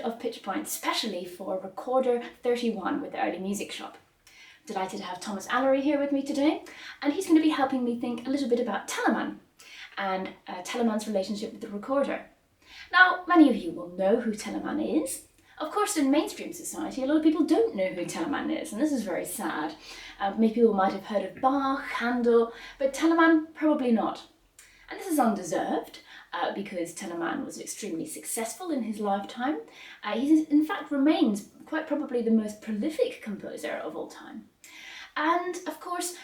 of PitchPoint specially for Recorder31 with the Early Music Shop. Delighted to have Thomas Allery here with me today, and he's going to be helping me think a little bit about Telemann and Telemann's relationship with the recorder. Now, many of you will know who Telemann is. Of course, in mainstream society, a lot of people don't know who Telemann is, and this is very sad. Many people might have heard of Bach, Handel, but Telemann, probably not. And this is undeserved, because Telemann was extremely successful in his lifetime. He, in fact, remains quite probably the most prolific composer of all time. And, of course,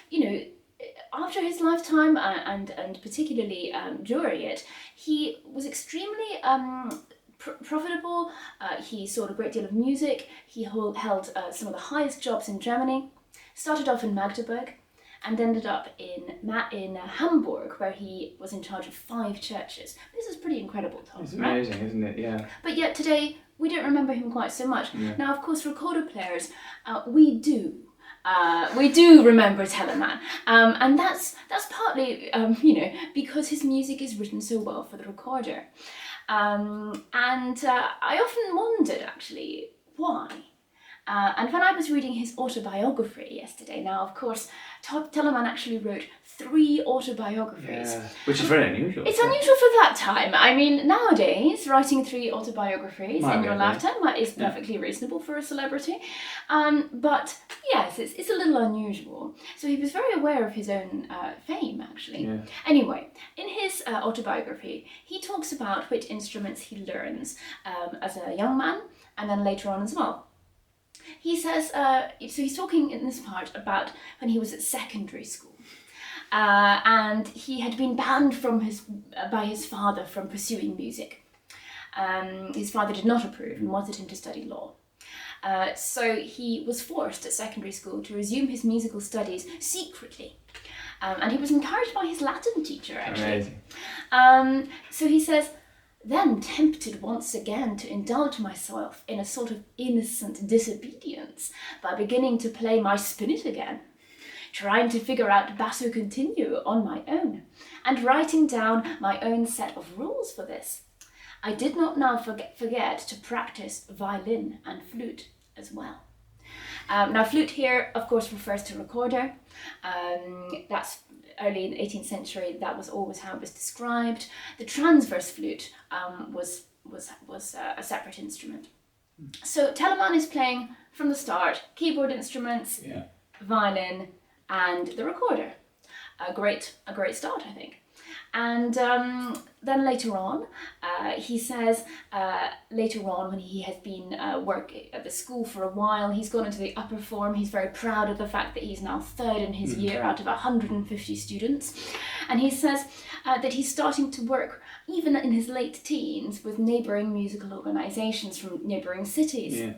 after his lifetime, and particularly during it, he was extremely profitable. He sold a great deal of music. He held some of the highest jobs in Germany. Started off in Magdeburg and ended up in Hamburg, where he was in charge of 5 churches. This is pretty incredible, Tom. It's amazing, right? Isn't it? Yeah. But yet today, we don't remember him quite so much. Yeah. Now, of course, recorder players, we do remember Telemann, and that's partly, because his music is written so well for the recorder. And I often wondered, actually, why. And when I was reading his autobiography yesterday, now, of course, Telemann actually wrote 3 autobiographies. Yeah, which is very unusual. It's unusual for that time. I mean, nowadays, writing 3 autobiographies in your lifetime is perfectly reasonable for a celebrity. But yes, it's a little unusual. So he was very aware of his own fame, actually. Yeah. Anyway, in his autobiography, he talks about which instruments he learns as a young man and then later on as well. He says, so he's talking in this part about when he was at secondary school. And he had been banned by his father from pursuing music. His father did not approve and wanted him to study law. So he was forced at secondary school to resume his musical studies secretly. And he was encouraged by his Latin teacher, actually. Amazing. So he says, then tempted once again to indulge myself in a sort of innocent disobedience by beginning to play my spinet again, trying to figure out basso continuo on my own, and writing down my own set of rules for this. I did not now forget to practice violin and flute as well. Now, flute here, of course, refers to recorder. That's early in the 18th century. That was always how it was described. The transverse flute was a separate instrument. So Telemann is playing from the start keyboard instruments, violin, and the recorder. A great start, I think. And then later on, he says, later on when he has been working at the school for a while, he's gone into the upper form. He's very proud of the fact that he's now 3rd in his year out of 150 students. And he says that he's starting to work, even in his late teens, with neighbouring musical organisations from neighbouring cities. Yeah.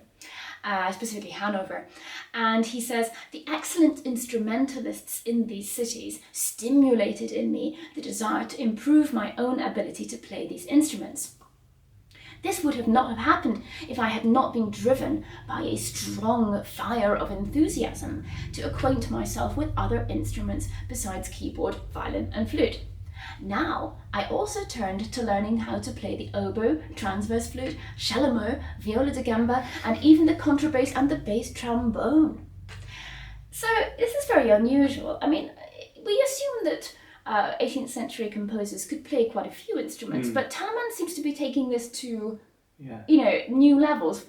Specifically Hanover. And he says, the excellent instrumentalists in these cities stimulated in me the desire to improve my own ability to play these instruments. This would not have happened if I had not been driven by a strong fire of enthusiasm to acquaint myself with other instruments besides keyboard, violin and flute. Now, I also turned to learning how to play the oboe, transverse flute, chalumeau, viola da gamba, and even the contrabass and the bass trombone. So this is very unusual. I mean, we assume that 18th century composers could play quite a few instruments, but Telemann seems to be taking this to, new levels.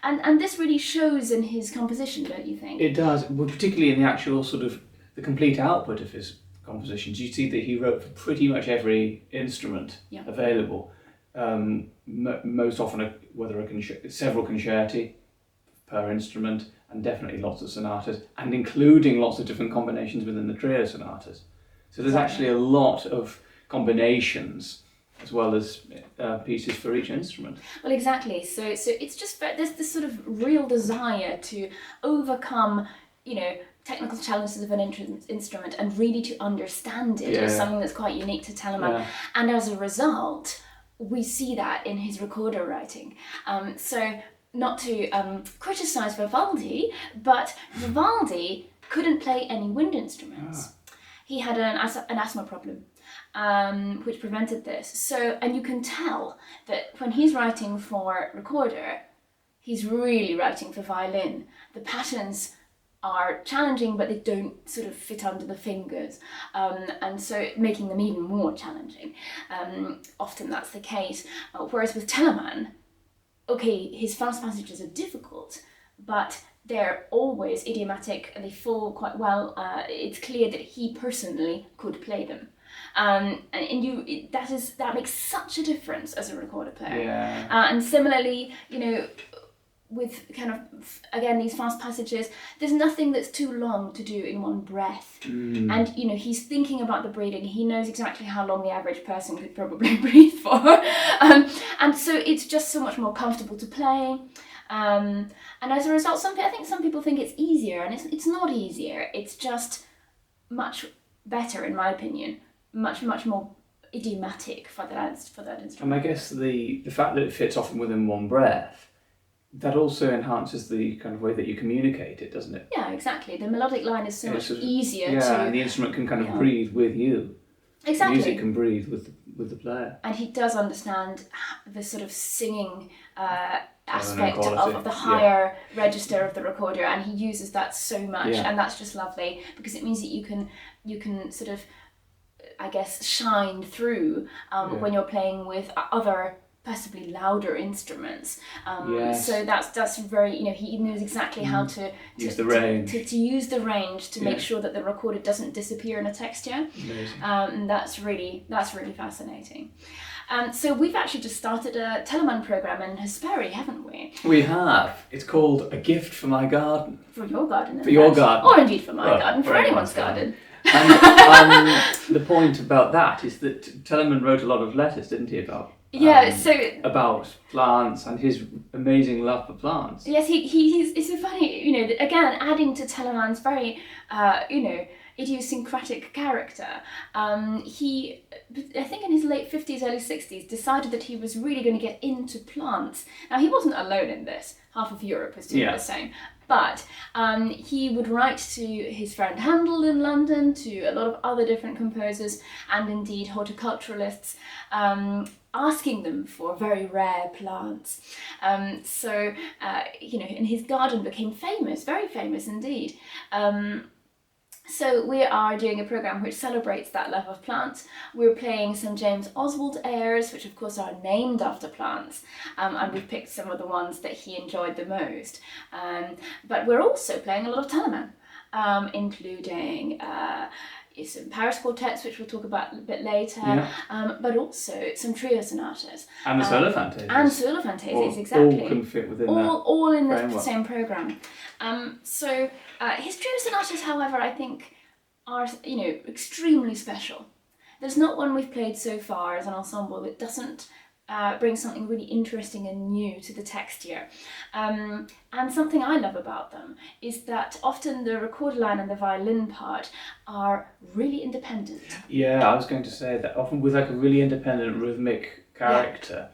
And this really shows in his composition, don't you think? It does, well, particularly in the actual sort of the complete output of his compositions. You see that he wrote for pretty much every instrument available. Most often, several concerti per instrument, and definitely lots of sonatas, and including lots of different combinations within the trio sonatas. So there's actually a lot of combinations as well as pieces for each instrument. Well, exactly. So it's just there's this sort of real desire to overcome, technical challenges of an instrument and really to understand it as something that's quite unique to Telemann. And as a result, we see that in his recorder writing. So not to criticise Vivaldi, but Vivaldi couldn't play any wind instruments. He had an asthma problem, which prevented this. So, and you can tell that when he's writing for recorder, he's really writing for violin. The patterns are challenging, but they don't sort of fit under the fingers, and so making them even more challenging. Often that's the case. Whereas with Telemann, okay, his fast passages are difficult, but they're always idiomatic and they fall quite well. It's clear that he personally could play them. That makes such a difference as a recorder player. Yeah. And similarly, with kind of, again, these fast passages, there's nothing that's too long to do in one breath. And, he's thinking about the breathing. He knows exactly how long the average person could probably breathe for. And so it's just so much more comfortable to play. And as a result, I think some people think it's easier, and it's not easier. It's just much better, in my opinion. Much more idiomatic for that instrument. And I guess the fact that it fits often within one breath, that also enhances the kind of way that you communicate it, doesn't it? Yeah, exactly. The melodic line is so much easier to... Yeah, and the instrument can kind of breathe with you. Exactly. The music can breathe with the player. And he does understand the sort of singing aspect of the higher register of the recorder, and he uses that so much, and that's just lovely, because it means that you can sort of, I guess, shine through when you're playing with other possibly louder instruments. So that's very, he knows exactly how to use the range. To use the range to make sure that the recorder doesn't disappear in a texture. And that's really fascinating. So we've actually just started a Telemann program in Hesperi, haven't we? We have. It's called A Gift for My Garden. For your garden. For your garden. Or indeed for my garden, for anyone's garden. And the point about that is that Telemann wrote a lot of letters, didn't he, about plants and his amazing love for plants. Yes, it's so funny, again, adding to Telemann's very, idiosyncratic character. He, I think in his late 50s, early 60s, decided that he was really going to get into plants. Now, he wasn't alone in this. Half of Europe was doing the same. But he would write to his friend Handel in London, to a lot of other different composers, and indeed horticulturalists, asking them for very rare plants. And his garden became famous, very famous indeed. So we are doing a program which celebrates that love of plants. We're playing some James Oswald airs, which of course are named after plants, and we've picked some of the ones that he enjoyed the most. But we're also playing a lot of Telemann, including some Paris quartets, which we'll talk about a bit later, but also some trio sonatas. And the solo fantasies. And solo fantasies, exactly. All can fit within all in framework. The same program. His trio sonatas, however, I think are, extremely special. There's not one we've played so far as an ensemble that doesn't bring something really interesting and new to the texture. And something I love about them is that often the recorder line and the violin part are really independent. Yeah, I was going to say that often with like a really independent rhythmic character.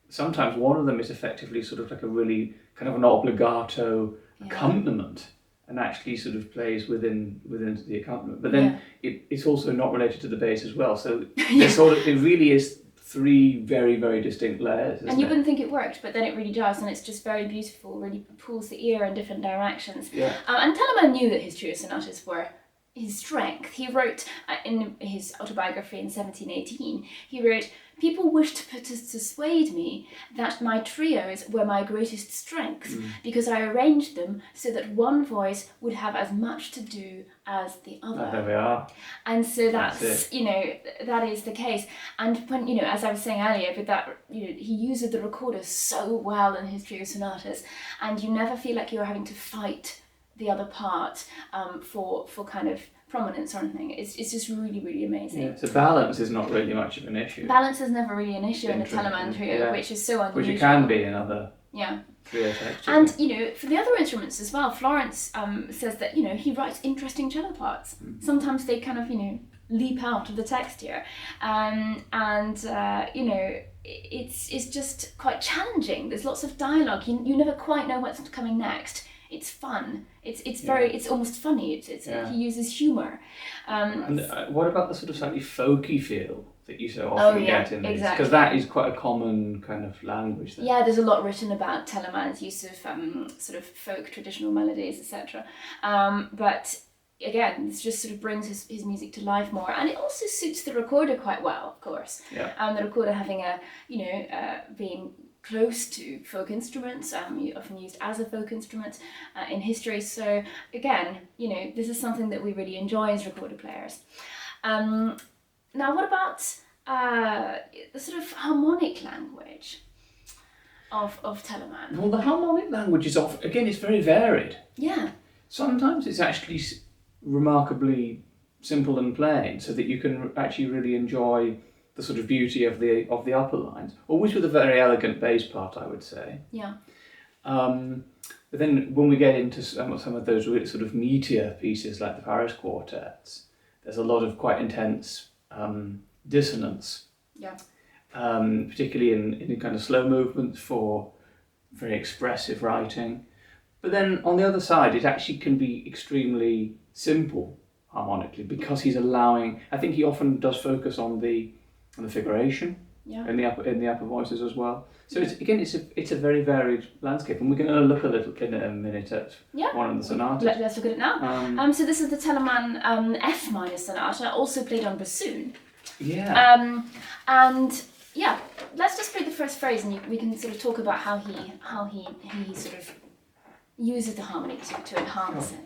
Sometimes one of them is effectively sort of like a really kind of an obligato accompaniment, and actually sort of plays within the accompaniment. But then it's also not related to the bass as well. So it really is three very, very distinct layers. And you wouldn't think it worked, but then it really does, and it's just very beautiful, really pulls the ear in different directions. And Telemann knew that his trio sonatas were his strength. He wrote in his autobiography in 1718, he wrote, "People wished to persuade me that my trios were my greatest strength, because I arranged them so that one voice would have as much to do as the other." There we are. And so that's that is the case. And when, as I was saying earlier, with that, he uses the recorder so well in his trio sonatas, and you never feel like you're having to fight the other part for kind of prominence or anything. It's just really, really amazing. Yeah, so balance is not really much of an issue. Balance is never really an issue in a Telemann trio, which is so unusual. Which it can be in other trio textures. And, for the other instruments as well, Florence says that, he writes interesting cello parts. Sometimes they kind of, leap out of the texture. It's just quite challenging. There's lots of dialogue. You never quite know what's coming next it's fun. It's very, it's almost funny. He uses humour. And what about the sort of slightly folky feel that you so often get in these? Because that is quite a common kind of language there. Yeah, there's a lot written about Telemann's use of sort of folk traditional melodies, etc. But again, this just sort of brings his music to life more, and it also suits the recorder quite well, of course. Yeah. The recorder having being close to folk instruments, often used as a folk instrument in history. So again, this is something that we really enjoy as recorder players. Now, what about the sort of harmonic language of Telemann? Well, the harmonic language is it's very varied. Yeah. Sometimes it's actually remarkably simple and plain, so that you can actually really enjoy the sort of beauty of the upper lines, always with a very elegant bass part, I would say. Yeah. But then when we get into some of those really sort of meatier pieces like the Paris quartets, there's a lot of quite intense dissonance. Yeah. Particularly in kind of slow movements for very expressive writing. But then on the other side, it actually can be extremely simple harmonically, because he's allowing. I think he often does focus on the figuration in the upper voices as well. So it's a very varied landscape, and we're going to look a little in a minute at one of the sonatas. Let's look at it now. So this is the Telemann F minor sonata, also played on bassoon. Yeah. And yeah, let's just play the first phrase, and we can sort of talk about how he sort of uses the harmony to enhance it.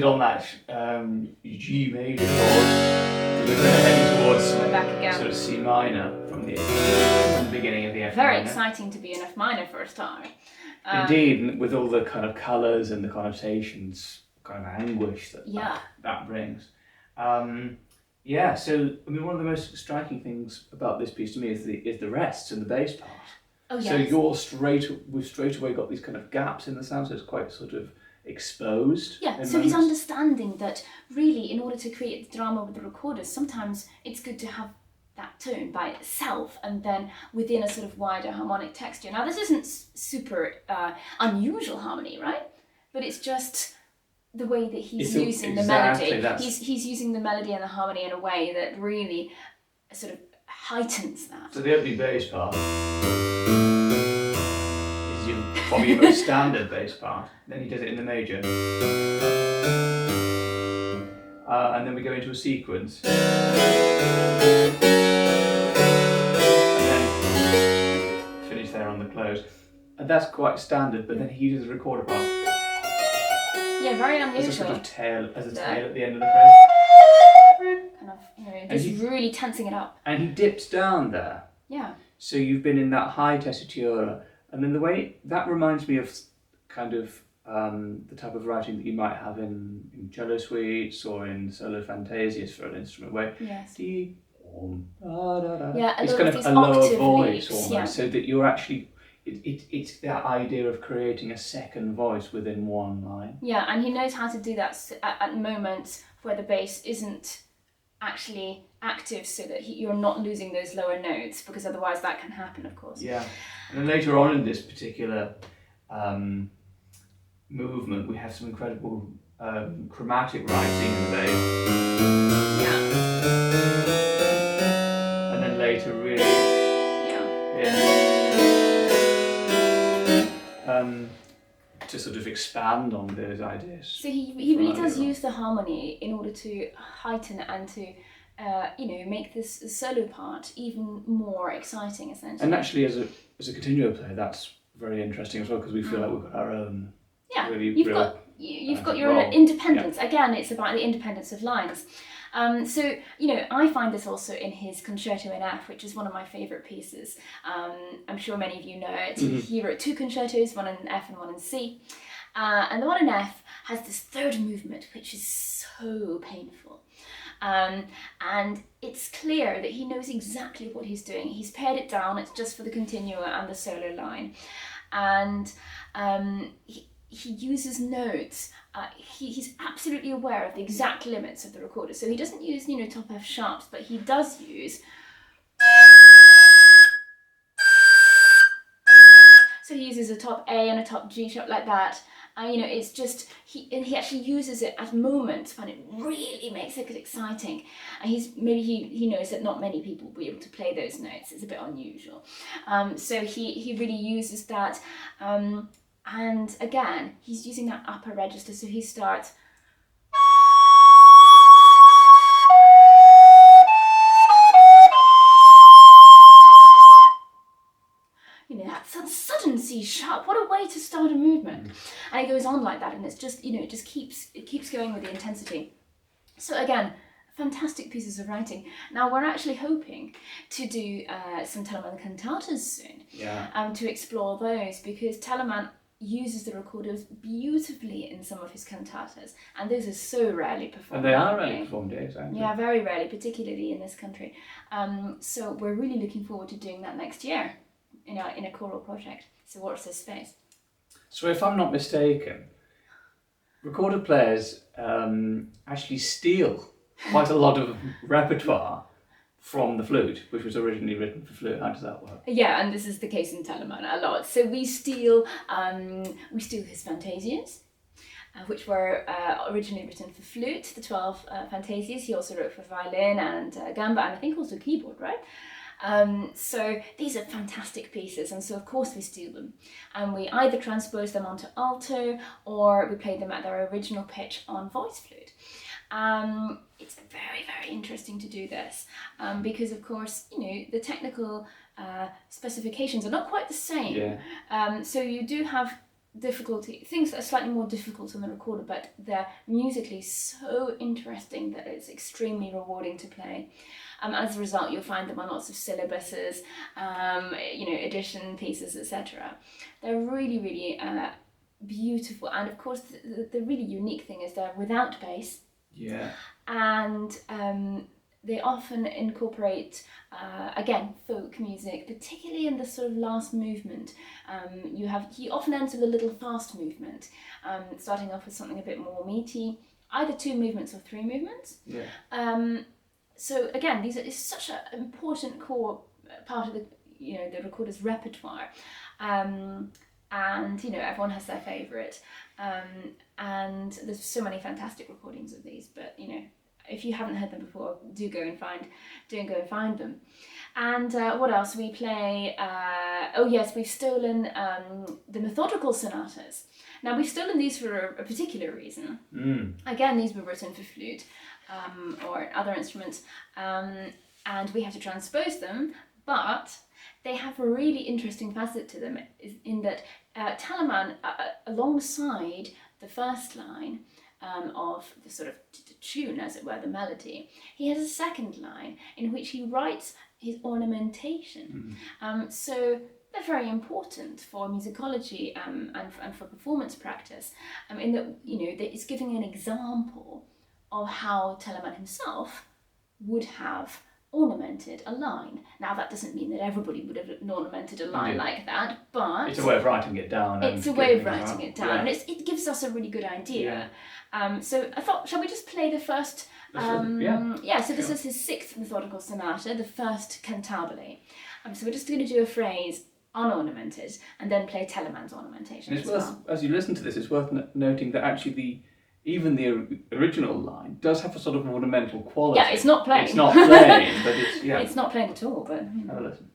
On that G major chord, we're going to head towards sort of C minor from the beginning of the F minor. Very exciting to be in F minor for a start. Indeed, with all the kind of colours and the connotations, kind of anguish that brings. So I mean, one of the most striking things about this piece to me is the rests and the bass part. Oh yes. So we've straight away got these kind of gaps in the sound, so it's quite sort of exposed. Yeah, so he's understanding that really, in order to create the drama with the recorders, sometimes it's good to have that tone by itself and then within a sort of wider harmonic texture. Now, this isn't super unusual harmony, right? But it's just the way that he's using the melody. He's using the melody and the harmony in a way that really sort of heightens that. So the opening bass part probably your most standard bass part. Then he does it in the major. And then we go into a sequence. And then finish there on the close. And that's quite standard, but then he uses a recorder part. Yeah, very unusual. As a sort of tail, at the end of the phrase. Kind of, just really tensing it up. And he dips down there. Yeah. So you've been in that high tessitura. And then the way that reminds me of kind of the type of writing that you might have in cello suites or in solo fantasias for an instrument, where it's kind of a lower voice almost, so that you're actually it's that idea of creating a second voice within one line. Yeah, and he knows how to do that at moments where the bass isn't actually active, so that you're not losing those lower notes, because otherwise that can happen, of course. Yeah, and then later on in this particular movement, we have some incredible chromatic writing in the bass. Yeah. And then later, really. To sort of expand on those ideas. So he really does use the harmony in order to heighten and to make this solo part even more exciting, essentially. And actually, as a continuo player, that's very interesting as well, because we feel like we've got our own. Yeah, really you've got your own independence. Yeah. Again, it's about the independence of lines. So, you know, I find this also in his Concerto in F, which is one of my favourite pieces. I'm sure many of you know it. He wrote 2 concertos, one in F and one in C. And the one in F has this third movement, which is so painful. And it's clear that he knows exactly what he's doing. He's pared it down, it's just for the continuo and the solo line. And he uses notes. He's absolutely aware of the exact limits of the recorder. So he doesn't use, you know, top F sharps, but he does use. So he uses a top A and a top G sharp like that. You know, it's just, he actually uses it at moments when it really makes it exciting. And he knows that not many people will be able to play those notes. It's a bit unusual. So he really uses that. And again, he's using that upper register. So he starts. You know, that's a sudden C sharp. What a way to start a movement. And it goes on like that, and it's just, you know, it keeps going with the intensity. So again, fantastic pieces of writing. Now we're actually hoping to do some Telemann cantatas soon. Yeah. To explore those, because Telemann uses the recorders beautifully in some of his cantatas, and those are so rarely performed. And they are rarely performed, yeah, exactly. Yeah, very rarely, particularly in this country. So we're really looking forward to doing that next year in a choral project. So watch this space. So if I'm not mistaken, recorder players actually steal quite a lot of repertoire from the flute, which was originally written for flute. How does that work? Yeah, and this is the case in Telemann a lot. So we steal his fantasias, which were originally written for flute, the 12 fantasias. He also wrote for violin and gamba, and I think also keyboard, right? So these are fantastic pieces, and so of course we steal them, and we either transpose them onto alto or we play them at their original pitch on voice flute. It's very, very interesting to do this, because of course, you know, the technical specifications are not quite the same. Yeah. So you do have things that are slightly more difficult on the recorder, but they're musically so interesting that it's extremely rewarding to play. As a result, you'll find them on lots of syllabuses, you know, edition pieces, etc. They're really, really beautiful, and of course, the really unique thing is they're without bass. Yeah. And they often incorporate, again, folk music, particularly in the sort of last movement. He often ends with a little fast movement, starting off with something a bit more meaty, either 2 movements or 3 movements. Yeah. So again, it's such an important core part of the recorder's repertoire, and you know, everyone has their favourite, and there's so many fantastic recordings of these. But you know, if you haven't heard them before, do go and find them. And what else we play? Oh yes, we've stolen the Methodical sonatas. Now we've stolen these for a particular reason. Again, these were written for flute or other instruments, and we have to transpose them, but they have a really interesting facet to them in that Telemann, alongside the first line of the sort of tune, as it were, the melody, he has a second line in which he writes his ornamentation. So they're very important for musicology and for performance practice, in that, you know, that it's giving an example of how Telemann himself would have ornamented a line. Now that doesn't mean that everybody would have ornamented a line like that, but it's a way of writing it down. It's a way of writing it down, and it gives us a really good idea. So I thought, shall we just play the first? So this is his 6th methodical sonata, the first cantabile. So we're just going to do a phrase unornamented and then play Telemann's ornamentation. And it's worth, as you listen to this, it's worth noting that actually even the original line does have a sort of ornamental quality. Yeah, it's not plain. It's not plain, but it's, yeah. It's not plain at all, but... You know. Have a listen.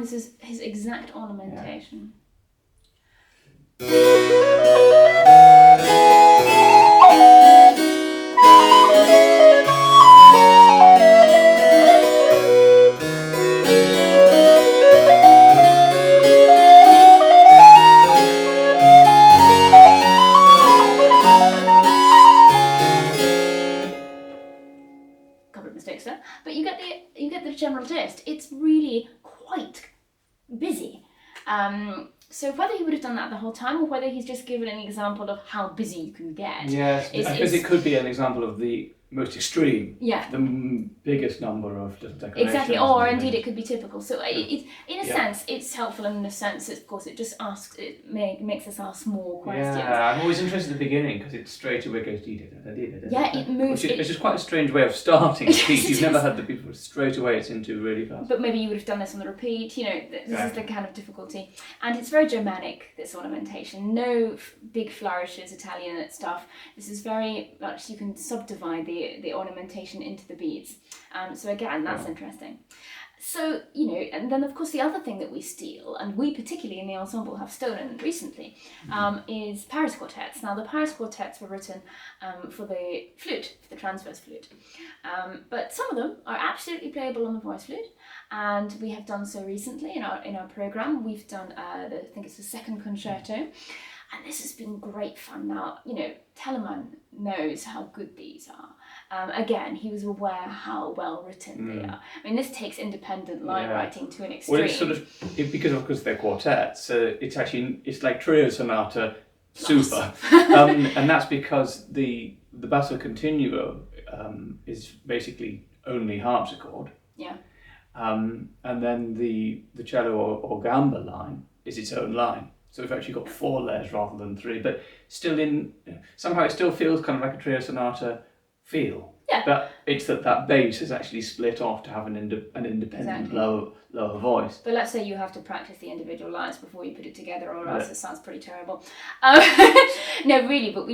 time this is his exact ornamentation. But you get the general gist. It's really quite busy. So whether he would have done that the whole time, or whether he's just given an example of how busy you can get. Yes, because it could be an example of the most extreme. Yeah. The biggest number of little decorations. Exactly, or indeed it could be typical. So in a sense, it's helpful, and in a sense, of course, it just makes us ask more questions. Yeah, I'm always interested at the beginning because it straight away goes. Yeah, it moves. Which is quite a strange way of starting a piece. You've never had the people straight away. It's into really fast. But maybe you would have done this on the repeat. This is the kind of difficulty, and it's very Germanic. This ornamentation, no big flourishes, Italian stuff. This is very much you can subdivide the ornamentation into the beats. So again, that's interesting. So, and then of course the other thing that we steal, and we particularly in the ensemble have stolen recently, is Paris quartets. Now the Paris quartets were written for the flute, for the transverse flute. But some of them are absolutely playable on the voice flute, and we have done so recently in our programme. We've done, I think it's the second concerto, and this has been great fun. Now, Telemann knows how good these are. Again, he was aware how well written they are. I mean, this takes independent line writing to an extreme. Well, it's because they're quartets. It's like trio sonata super, and that's because the basso continuo is basically only harpsichord. Yeah. And then the cello or gamba line is its own line. So we've actually got 4 layers rather than 3, but still somehow it still feels kind of like a trio sonata feel. Yeah. But it's that bass is actually split off to have an independent lower voice. But let's say you have to practice the individual lines before you put it together, or else it sounds pretty terrible. No, really, but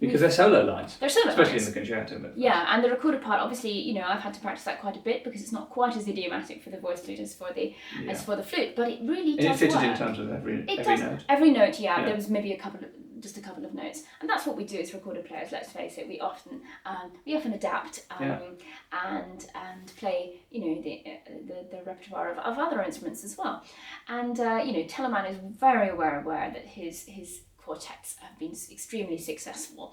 because they're solo lines. They're solo especially lines. In the concerto. But and the recorded part, obviously, I've had to practice that quite a bit because it's not quite as idiomatic for the voice flute as for the flute, but it really does fitted work. in terms of every note. Every note, there was maybe just a couple of notes, and that's what we do as recorded players. Let's face it, we often adapt and play the repertoire of other instruments as well. And Telemann is very aware that his quartets have been extremely successful.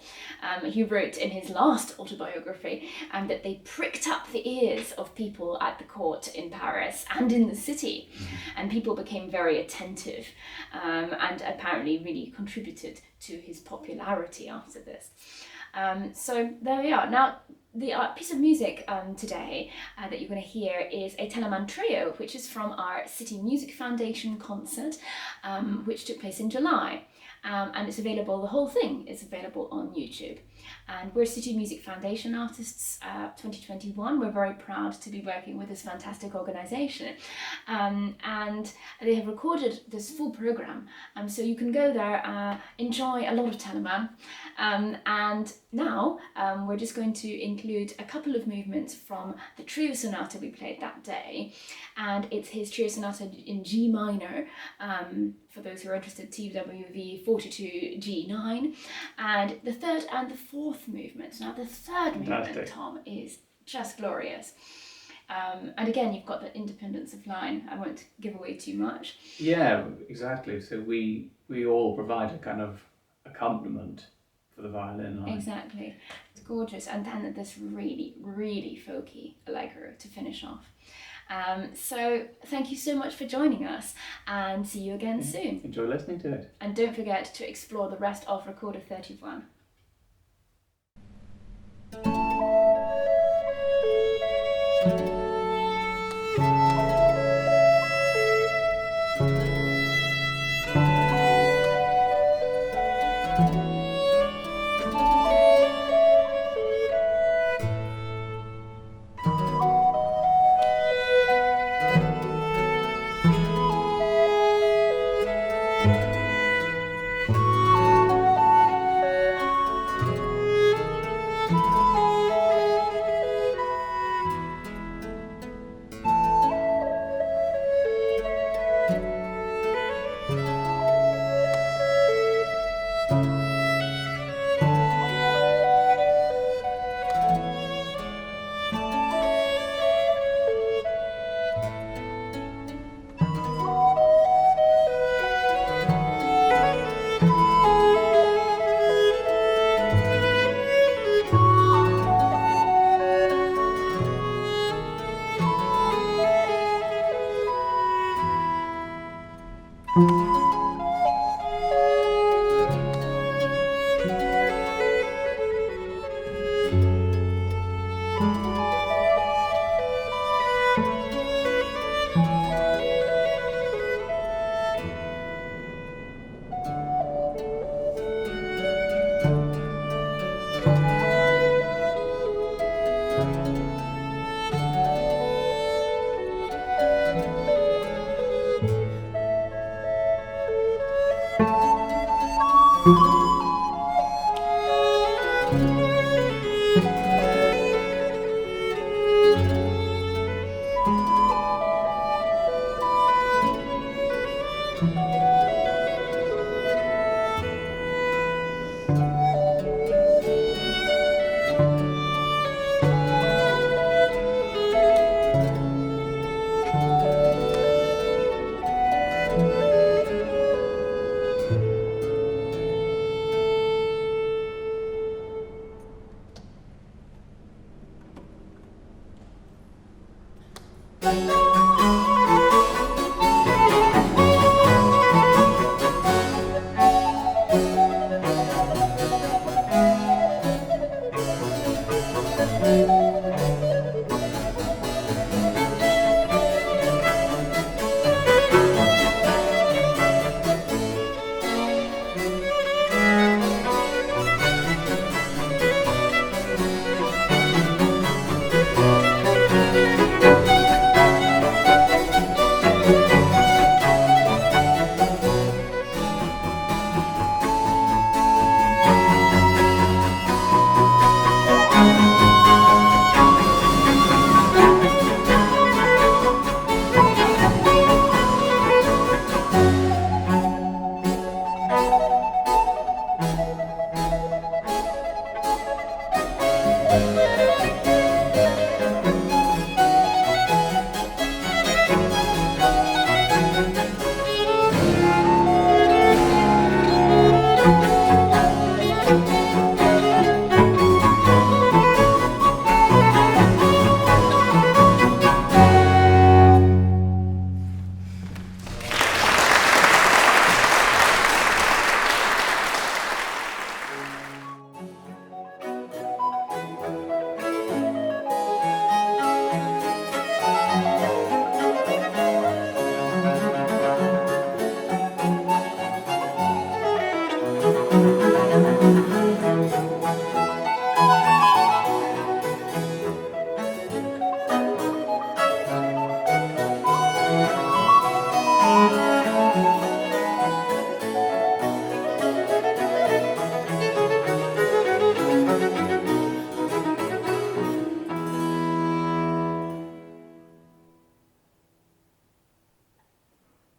He wrote in his last autobiography that they pricked up the ears of people at the court in Paris and in the city, and people became very attentive, and apparently really contributed to his popularity after this. So there we are. Now, the piece of music today that you're going to hear is a Telemann trio, which is from our City Music Foundation concert, which took place in July. And it's available, the whole thing is available on YouTube. And we're City Music Foundation Artists 2021. We're very proud to be working with this fantastic organisation. And they have recorded this full programme. So you can go there, enjoy a lot of Telemann. And now we're just going to include a couple of movements from the trio sonata we played that day. And it's his trio sonata in G minor. For those who are interested, TWV 42 G9, and the third and the fourth movement. Now the third movement, Tom, is just glorious. And again, you've got the independence of line. I won't give away too much. Yeah, exactly. So we all provide a kind of accompaniment for the violin line. Exactly. It's gorgeous. And then this really, really folky allegro to finish off. So thank you so much for joining us, and see you again soon. Enjoy listening to it. And don't forget to explore the rest of Recorder31. Thank you.